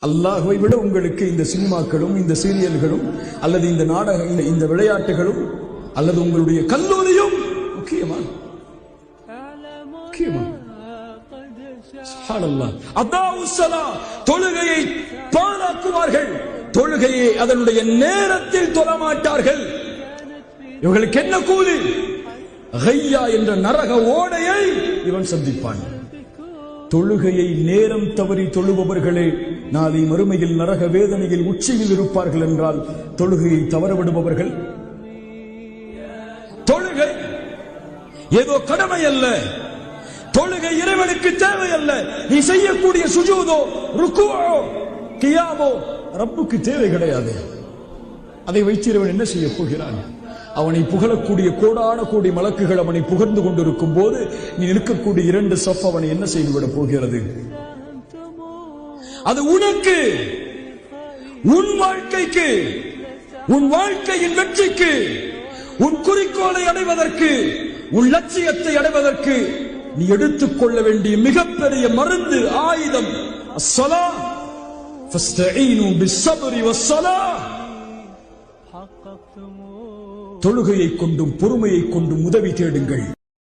அல்லாஹ்வை விட உங்களுக்கு இந்த சினிமாக்களும் இந்த சீரியல்களும் அல்லது இந்த நாடக இந்த விளையாட்டுகளும் அல்லது உங்களுடைய கல்லூரியும் முக்கியமா? தொழுகையை பாழாக்குவார்கள், தொழுகையை அதனுடைய நேரத்தில் தொழமாட்டார்கள். இவர்களுக்கு என்ன கூலி? ஹையா என்ற நரக ஓடையை இவன் சந்திப்பான். தொழுகையை நேரம் தவறி தொழுபவர்களே நாளை மறுமையில் நரக வேதனையில் உச்சியில் இருப்பார்கள் என்றால் தொழுகையை தவறவிடுபவர்கள். தொழுகை ஏதோ கடமை அல்ல, தொழுகை இறைவனுக்கு தேவை அல்ல. நீ செய்யக்கூடிய சுஜூதோ ருக்குவோ கியாமோ ரப்புக்கு தேவை கிடையாது. அதை வைத்து இறைவன் என்ன செய்ய போகிறான்? அவனை புகழக்கூடிய கோடான கோடி மலக்குகள் அவனை புகழ்ந்து கொண்டிருக்கும் போது நீ நிற்கக்கூடிய இரண்டு சஃப் அவனை என்ன செய்துவிட போகிறது? அது உனக்கு, உன் வாழ்க்கைக்கு, உன் வாழ்க்கையின் வெற்றிக்கு, உன் குறிக்கோளை அடைவதற்கு, உன் லட்சியத்தை அடைவதற்கு நீ எடுத்துக்கொள்ள வேண்டிய மிகப்பெரிய மருந்து, ஆயுதம். அஸ்ஸலாஹ் ஃபஸ்தஈனு பிஸ்ஸப்ரி வஸ்ஸலாஹ். தொழுகையை கொண்டும் பொறுமையை கொண்டும் உதவி தேடுங்கள்.